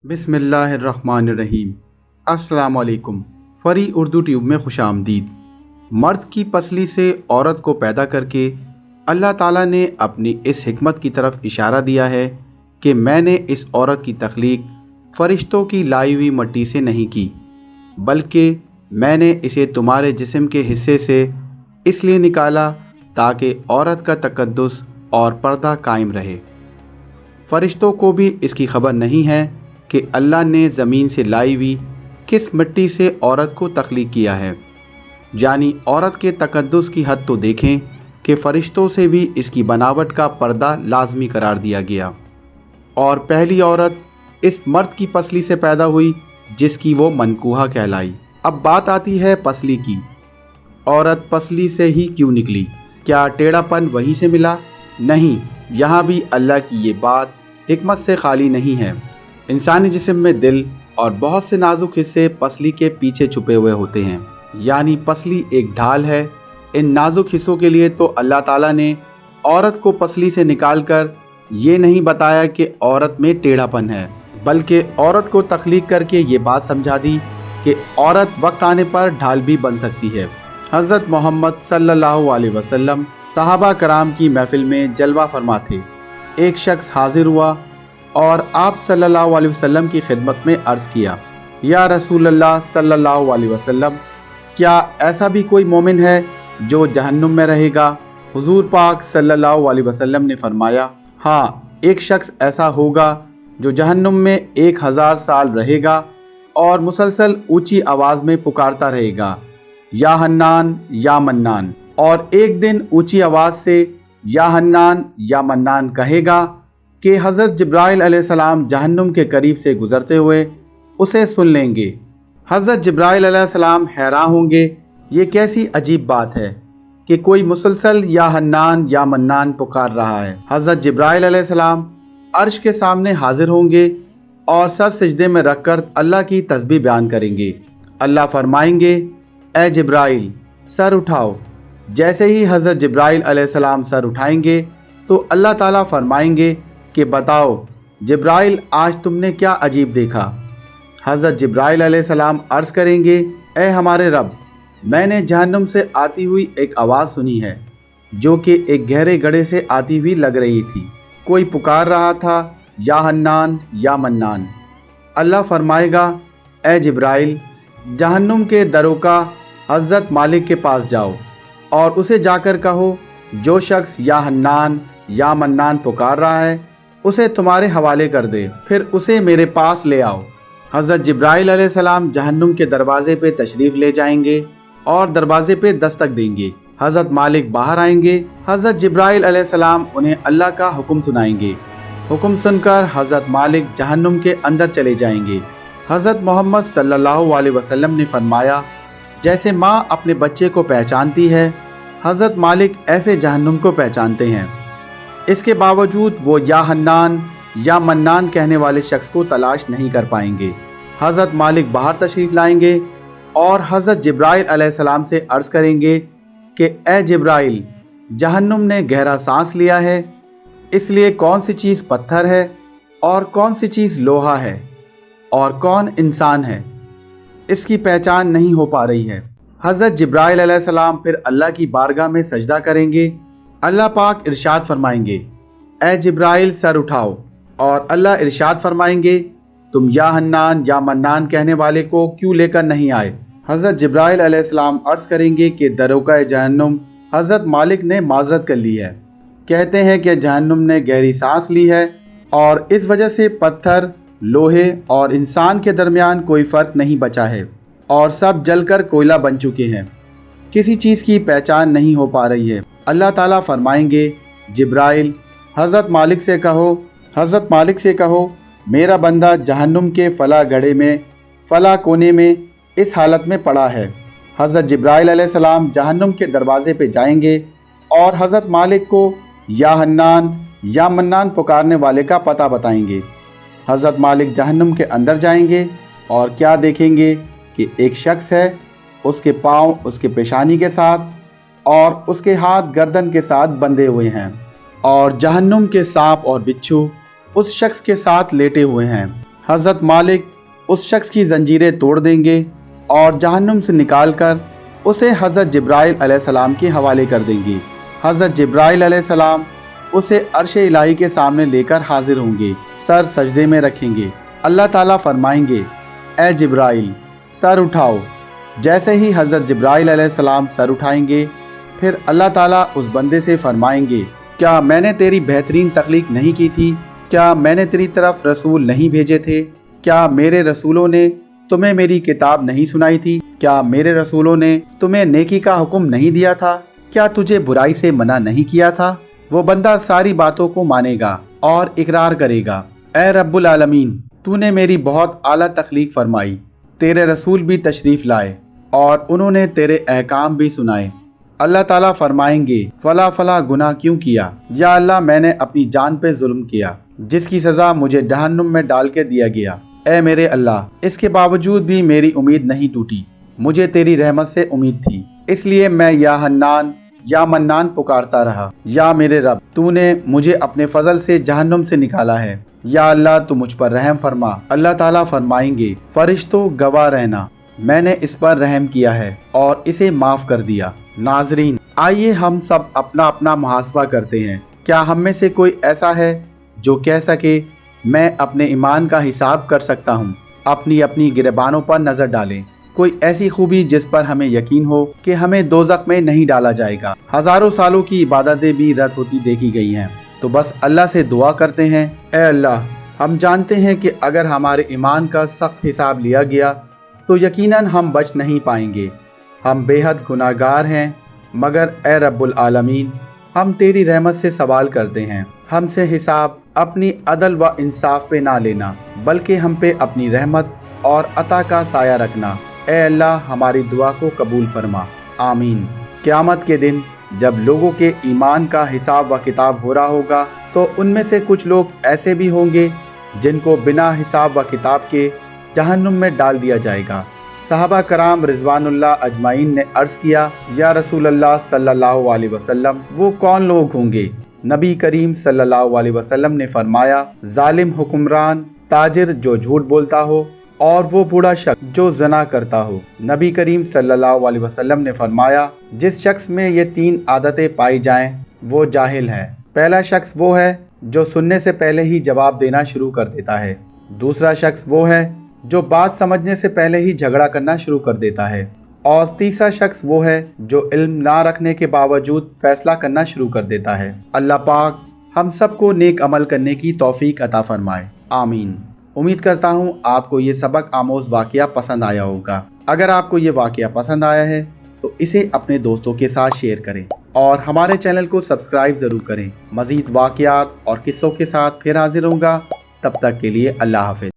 बिस्मिल्लाहिर्रहमानिर्रहीम। अस्सलाम वालेकुम। फ़री उर्दू ट्यूब में खुश आमदीद। मर्द की पसली से औरत को पैदा करके अल्लाह ताला ने अपनी इस हिकमत की तरफ इशारा दिया है कि मैंने इस औरत की तख्लीक फ़रिश्तों की लाई हुई मिट्टी से नहीं की, बल्कि मैंने इसे तुम्हारे जिस्म के हिस्से से इसलिए निकाला ताकि औरत का तकद्दुस और पर्दा कायम रहे। फ़रिश्तों को भी इसकी खबर नहीं है कि अल्लाह ने ज़मीन से लाई हुई किस मिट्टी से औरत को तख्लीक किया है। यानी औरत के तकद्दुस की हद तो देखें कि फ़रिश्तों से भी इसकी बनावट का पर्दा लाजमी करार दिया गया। और पहली औरत इस मर्द की पसली से पैदा हुई जिसकी वो मनकूहा कहलाई। अब बात आती है पसली की। औरत पसली से ही क्यों निकली? क्या टेढ़ापन वहीं से मिला? नहीं, यहाँ भी अल्लाह की ये बात हिकमत से खाली नहीं है। इंसानी जिस्म में दिल और बहुत से नाजुक हिस्से पसली के पीछे छुपे हुए होते हैं। यानी पसली एक ढाल है। इन नाजुक हिस्सों के लिए तो अल्लाह ताला ने औरत को पसली से निकालकर ये नहीं बताया कि औरत में टेढ़ापन है, बल्कि औरत को तख्लीक करके ये बात समझा दी कि औरत वक्त आने पर ढाल भी बन सकती है। हज़रत मोहम्मद सल्लल्लाहु अलैहि वसल्लम सहाबा कराम की महफिल में जलवा फरमा थे। एक शख्स हाजिर हुआ और आप सल्लल्लाहु अलैहि वसल्लम की खिदमत में अर्ज़ किया, या रसूलल्लाह सल्लल्लाहु अलैहि वसल्लम, क्या ऐसा भी कोई मोमिन है जो जहन्नुम में रहेगा? हुजूर पाक सल्लल्लाहु अलैहि वसल्लम ने फरमाया, हाँ, एक शख्स ऐसा होगा जो जहन्नुम में 1000 साल रहेगा और मुसलसल ऊंची आवाज़ में पुकारता रहेगा, या हन्नान या मन्नान। और एक दिन ऊंची आवाज़ से या हन्नान या मन्नान कहेगा कि हज़रत जिब्राइल अलैहिस्सलाम जहन्नुम के करीब से गुज़रते हुए उसे सुन लेंगे। हज़रत जिब्राइल अलैहिस्सलाम हैरान होंगे, ये कैसी अजीब बात है कि कोई मुसलसल या हन्नान या मन्नान पुकार रहा है। हज़रत जिब्राइल अलैहिस्सलाम अर्श के सामने हाजिर होंगे और सर सिजदे में रखकर अल्लाह की तस्बीह बयान करेंगे। अल्लाह फरमाएंगे, ए जिब्राइल सर उठाओ। जैसे ही हज़रत जिब्राइल अलैहिस्सलाम सर उठाएंगे तो अल्लाह ताला फरमाएंगे कि बताओ जिब्राइल, आज तुमने क्या अजीब देखा? हज़रत जिब्राइल अलैहिस्सलाम अर्ज़ करेंगे, ए हमारे रब, मैंने जहन्नुम से आती हुई एक आवाज़ सुनी है जो कि एक गहरे गड्ढे से आती हुई लग रही थी। कोई पुकार रहा था, या हन्नान या मन्नान। अल्लाह फरमाएगा, ए जिब्राइल, जहन्नुम के दरों हज़रत मालिक के पास जाओ और उसे जाकर कहो, जो शख्स या हन्नान या मन्नान पुकार रहा है उसे तुम्हारे हवाले कर दे, फिर उसे मेरे पास ले आओ। हज़रत जिब्राइल अलैहिस्सलाम जहन्नुम के दरवाज़े पे तशरीफ़ ले जाएंगे और दरवाज़े पे दस्तक देंगे। हज़रत मालिक बाहर आएंगे। हज़रत जिब्राइल अलैहिस्सलाम उन्हें अल्लाह का हुक्म सुनाएंगे। हुक्म सुनकर हज़रत मालिक जहन्नुम के अंदर चले जाएंगे। हज़रत मोहम्मद सल्लल्लाहु अलैहि वसल्लम ने फरमाया, जैसे माँ अपने बच्चे को पहचानती है, हज़रत मालिक ऐसे जहन्नुम को पहचानते हैं। इसके बावजूद वो या हन्नान या मन्नान कहने वाले शख्स को तलाश नहीं कर पाएंगे। हज़रत मालिक बाहर तशरीफ़ लाएंगे और हज़रत जिब्राइल अलैहिस्सलाम से अर्ज़ करेंगे कि ए जिब्राइल, जहन्नुम ने गहरा सांस लिया है, इसलिए कौन सी चीज़ पत्थर है और कौन सी चीज़ लोहा है और कौन इंसान है, इसकी पहचान नहीं हो पा रही है। हज़रत जिब्राइल अलैहिस्सलाम फिर अल्लाह की बारगाह में सजदा करेंगे। अल्लाह पाक इरशाद फरमाएंगे, ए जिब्राइल सर उठाओ। और अल्लाह इरशाद फरमाएंगे, तुम या हन्नान या मन्नान कहने वाले को क्यों लेकर नहीं आए? हज़रत जिब्राइल अलैहिस्सलाम अर्ज़ करेंगे कि दरोगा जहन्नुम हज़रत मालिक ने माजरत कर ली है। कहते हैं कि जहन्नुम ने गहरी सांस ली है और इस वजह से पत्थर, लोहे और इंसान के दरमियान कोई फ़र्क नहीं बचा है और सब जलकर कोयला बन चुके हैं। किसी चीज़ की पहचान नहीं हो पा रही है। अल्लाह ताला फरमाएंगे, जिब्राइल हज़रत मालिक से कहो, मेरा बंदा जहन्नुम के फला गड्ढे में, फला कोने में इस हालत में पड़ा है। हज़रत जिब्राइल अलैहिस्सलाम जहन्नुम के दरवाज़े पे जाएंगे और हज़रत मालिक को या हन्नान या मन्नान पुकारने वाले का पता बताएंगे। हज़रत मालिक जहन्नुम के अंदर जाएंगे और क्या देखेंगे कि एक शख्स है, उसके पाँव उसके पेशानी के साथ और उसके हाथ गर्दन के साथ बंधे हुए हैं और जहन्नुम के सांप और बिच्छू उस शख्स के साथ लेटे हुए हैं। हज़रत मालिक उस शख्स की जंजीरें तोड़ देंगे और जहन्नुम से निकालकर उसे हज़रत जिब्राइल अलैहिस्सलाम के हवाले कर देंगे। हज़रत जिब्राइल अलैहिस्सलाम उसे अर्श इलाही के सामने लेकर हाजिर होंगे, सर सजदे में रखेंगे। अल्लाह ताला फरमाएंगे, ए जिब्राइल सर उठाओ। जैसे ही हज़रत जिब्राइल अलैहिस्सलाम सर उठाएंगे, फिर अल्लाह ताला उस बंदे से फरमाएंगे, क्या मैंने तेरी बेहतरीन तख्लीक नहीं की थी? क्या मैंने तेरी तरफ रसूल नहीं भेजे थे? क्या मेरे रसूलों ने तुम्हें मेरी किताब नहीं सुनाई थी? क्या मेरे रसूलों ने तुम्हें नेकी का हुक्म नहीं दिया था? क्या तुझे बुराई से मना नहीं किया था? वो बंदा सारी बातों को मानेगा और इकरार करेगा, ए रब्बुल आलमीन, तूने मेरी बहुत आला तख्लीक फरमाई। तेरे रसूल भी तशरीफ़ लाए और उन्होंने तेरे अहकाम भी सुनाए। अल्लाह ताला फरमाएंगे, फला फला गुनाह क्यों किया? या अल्लाह, मैंने अपनी जान पे जुल्म किया, जिसकी सज़ा मुझे जहन्नुम में डाल के दिया गया। ए मेरे अल्लाह, इसके बावजूद भी मेरी उम्मीद नहीं टूटी। मुझे तेरी रहमत से उम्मीद थी, इसलिए मैं या हन्नान या मन्नान पुकारता रहा। या मेरे रब, तूने मुझे अपने फजल से जहन्नुम से निकाला है। या अल्लाह, तू मुझ पर रहम फरमा। अल्लाह ताला फरमाएंगे, फरिश्तों गवाह रहना, मैंने इस पर रहम किया है और इसे माफ़ कर दिया। नाजरीन, आइए हम सब अपना अपना मुहासबा करते हैं। क्या हम में से कोई ऐसा है जो कह सके, मैं अपने ईमान का हिसाब कर सकता हूँ? अपनी अपनी गिरबानों पर नज़र डालें। कोई ऐसी खूबी जिस पर हमें यकीन हो कि हमें दोज़ख में नहीं डाला जाएगा। हज़ारों सालों की इबादतें भी रद्द होती देखी गई हैं, तो बस अल्लाह से दुआ करते हैं, ए अल्लाह, हम जानते हैं कि अगर हमारे ईमान का सख्त हिसाब लिया गया तो यकीनन हम बच नहीं पाएंगे। हम बेहद गुनाहगार हैं, मगर ए रब्बुल आलमीन, हम तेरी रहमत से सवाल करते हैं, हमसे हिसाब अपनी अदल व इंसाफ पे ना लेना, बल्कि हम पे अपनी रहमत और अता का साया रखना। ए अल्लाह, हमारी दुआ को कबूल फरमा, आमीन। क़यामत के दिन जब लोगों के ईमान का हिसाब व किताब हो रहा होगा, तो उनमें से कुछ लोग ऐसे भी होंगे जिनको बिना हिसाब व किताब के जहन्नुम में डाल दिया जाएगा। सहाबा कराम रिजवानुल्लाह अजमाइन ने अर्ज़ किया, या रसूल अल्लाह सल्लल्लाहु अलैहि वसल्लम, वो कौन लोग होंगे? नबी करीम सल्लल्लाहु अलैहि वसल्लम ने फरमाया, जालिम हुक्मरान, ताजिर जो झूठ बोलता हो, और वो बूढ़ा शख्स जो ज़ना करता हो। नबी करीम सल्लल्लाहु अलैहि वसल्लम ने फरमाया, जिस शख्स में ये 3 आदतें पाई जाएं, वो जाहिल है। पहला शख्स वो है जो सुनने से पहले ही जवाब देना शुरू कर देता है। दूसरा शख्स वो है जो बात समझने से पहले ही झगड़ा करना शुरू कर देता है। और तीसरा शख्स वो है जो इल्म ना रखने के बावजूद फैसला करना शुरू कर देता है। अल्लाह पाक हम सबको नेक अमल करने की तौफीक अता फरमाए, आमीन। उम्मीद करता हूँ आपको ये सबक आमोज़ वाक़या पसंद आया होगा। अगर आपको ये वाक़या पसंद आया है तो इसे अपने दोस्तों के साथ शेयर करें और हमारे चैनल को सब्सक्राइब ज़रूर करें। मज़ीद वाक़यात और किस्सों के साथ फिर हाजिर होऊंगा। तब तक के लिए अल्लाह हाफ़िज़।